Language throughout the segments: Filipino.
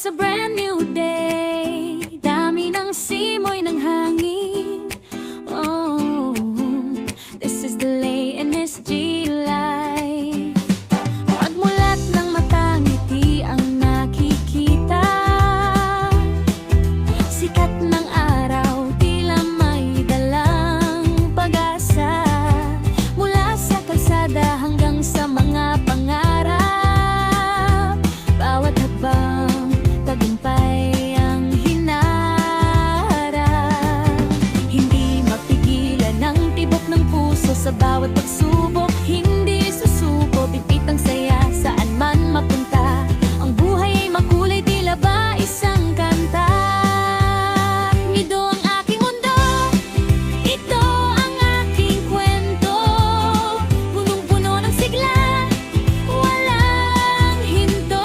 It's a brand new day. Dami ng simoy ng hangin. Oh, this is the Lay NSG life. Pagmulat ng mata, ngiti ang nakikita. Sikat ng araw, tila may dalang pag-asa. Mula sa kalsada hanggang sa mga pangarap. Bawat habang tagumpay ang hinarap. Hindi mapigilan ang tibok ng puso sa bawat pagsubok. Hindi susuko, pipit ang saya saan man mapunta. Ang buhay ay makulay, tila ba isang kanta. Ito ang aking mundo, ito ang aking kwento. Punong-puno ng sigla, walang hinto.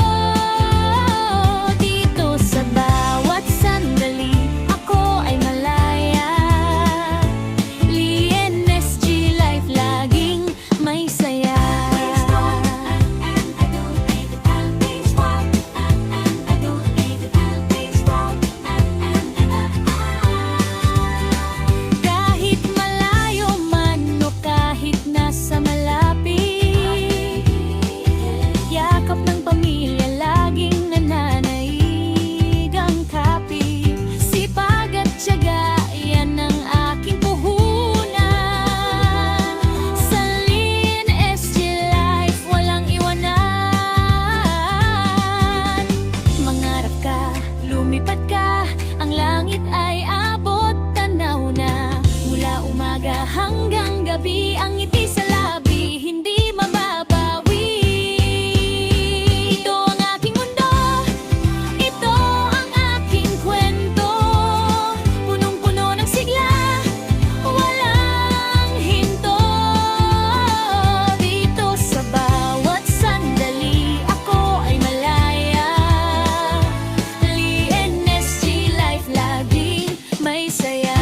Dito sa bawat sandali, ako ay malaya. Lee NSG life, laging may saya. Kahit malayo man o kahit nasa malapit, yakap ng pamilya laging nananaig ang kapit. Sipag at tiyaga, yan ang aking puhunan. Sa Lee NSG life, walang iwanan. Mangarap ka, lumipad ka, ang langit ay abot tanaw na. Mula umaga hanggang gabi, ang ngiti sa labi, hindi mababawi. Ito ang aking mundo, ito ang aking kwento. Punong-puno ng sigla, walang hinto. Dito sa bawat sandali, ako ay malaya. Lee NSG life, laging may saya.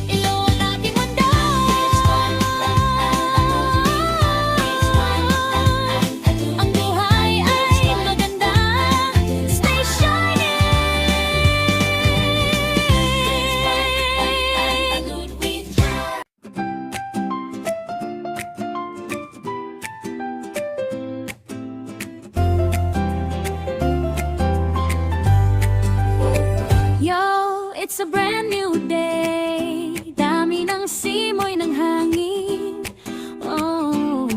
Ilo ang aking mundo, ang buhay ay maganda. Stay shining. Yo, it's a brand new day. Dami ng simoy ng hangin. Oh,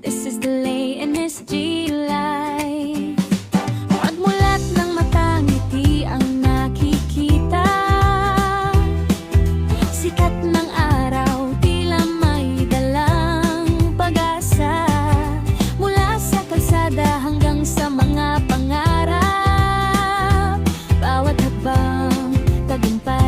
this is the Lay NSG life. Pagmulat ng mata, ngiti ang nakikita. Sikat ng araw, tila may dalang pag-asa. Mula sa kalsada hanggang sa mga pangarap. Bawat habang tagumpay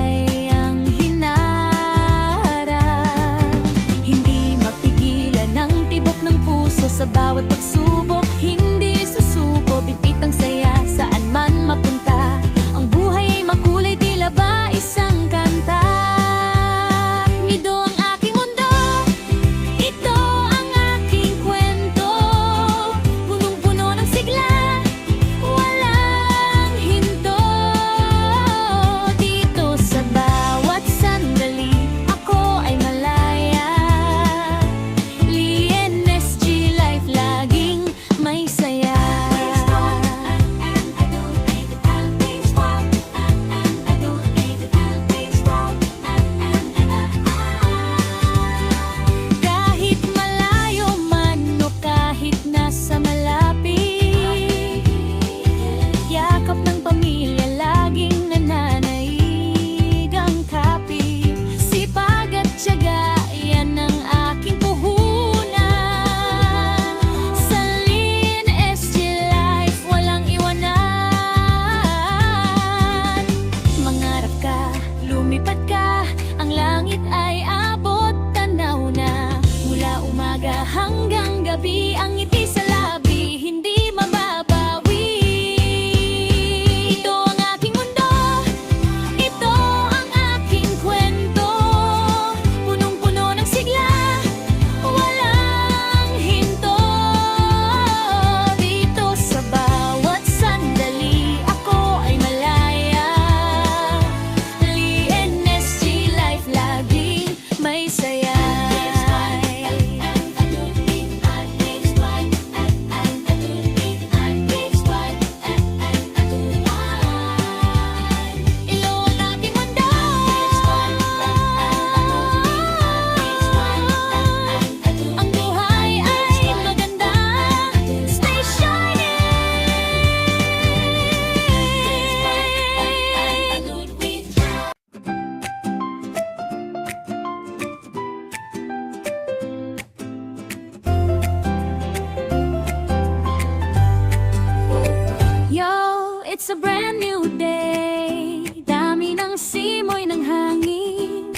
it's a brand new day. Dami ng simoy ng hangin.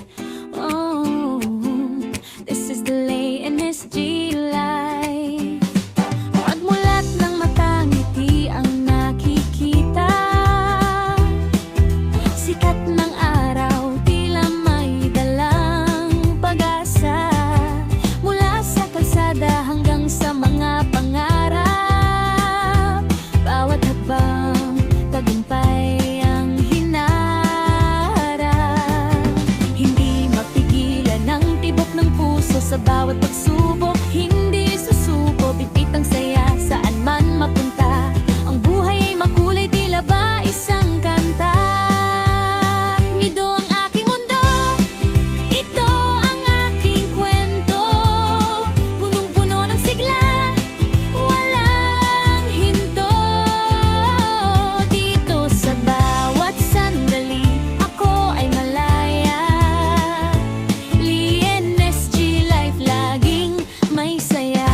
Oh, this is the Lay NSG life. Pagmulat ng mata, ngiti ang nakikita. Sikat ng araw, tila may dalang pag-asa. Mula sa kalsada hanggang sa mga pangarap. Bawat habang tagumpay ang hinaharap. Hindi mapigilan ang tibok ng puso sa bawat pagsubok. Hindi susuko, bigpit ang saya saan man mapunta. Ang buhay ay makulay, tila ba isang kanta. Ito ang aking mundo, ito ang aking kwento. Punong-puno ng sigla, walang hinto. Dito sa bawat sandali, ako ay malaya. Lee NSG life, laging may saya.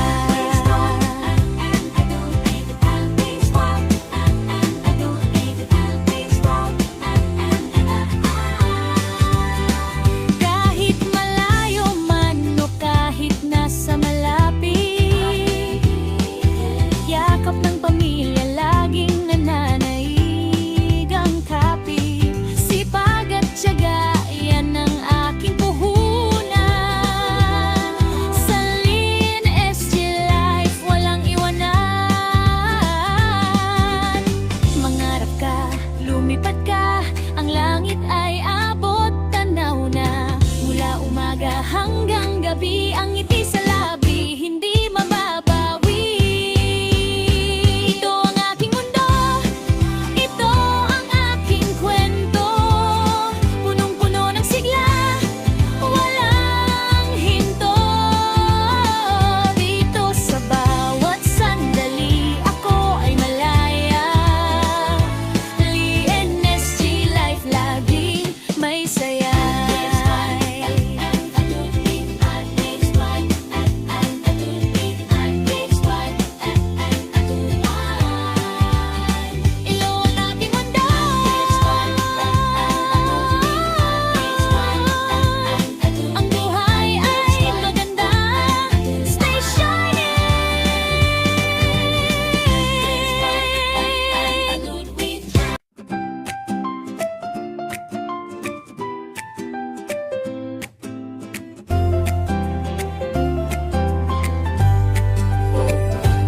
Kahit malayo man o kahit nasa malapit, yakap ng pamilya laging nananaig ang kapit. Sipag at tiyaga, yan ang aking puhunan. Sa Lee NSG life, walang iwanan. Mangarap ka, lumipad ka, ang langit ay abot tanaw na. Mula umaga hanggang gabi, ang ngiti sa labi, hindi mababawi. Ito ang aking mundo, ito ang aking kwento. Punong-puno ng sigla, walang hinto. Dito sa bawat sandali, ako ay malaya. Lee NSG life, laging may saya. Ilo ang aking mundo, ang buhay ay maganda. Stay shining.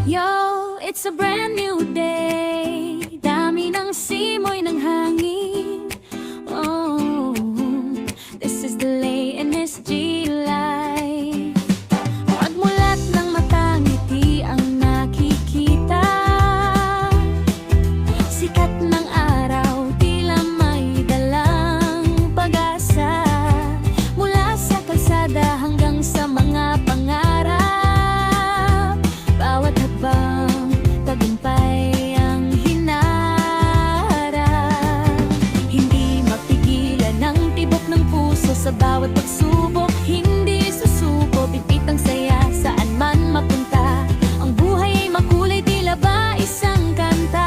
Yo, it's a brand new day. Dami ng simoy ng hangin. Oh, this is the Lay NSG life. Pagmulat ng mata, ngiti ang nakikita. Sikat ng araw, tila may dalang pag-asa. Mula sa kalsada hanggang sa mga pangarap. Bawat habang tagumpay ang hinaharap. Hindi mapigilan ang tibok ng puso sa bawat pagsubok. Hindi susuko, bigpit ang saya saan man mapunta. Ang buhay ay makulay, tila ba isang kanta.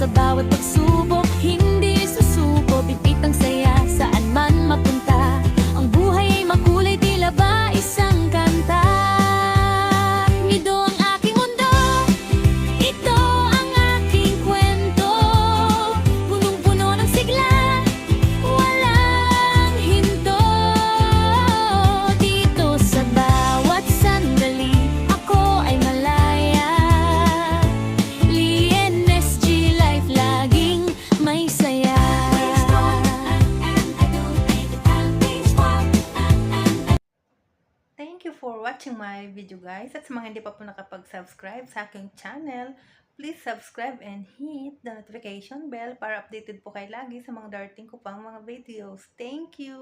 sa bawat pagsubok, hindi susuko, pipitang saya saan man mapunta. Ang buhay ay makulay, tila ba isang kanta. Ito ang aking mundo, ito ang aking kwento, punong-puno ng sigla, walang hinto. Dito sa bawat sandali, ako ay malaya. LNSG Life, laging may saya. Thank you for watching my video guys. At sa mga hindi pa po nakapag-subscribe sa aking channel, please subscribe and hit the notification bell para updated po kayo lagi sa mga darating ko pang mga videos. Thank you!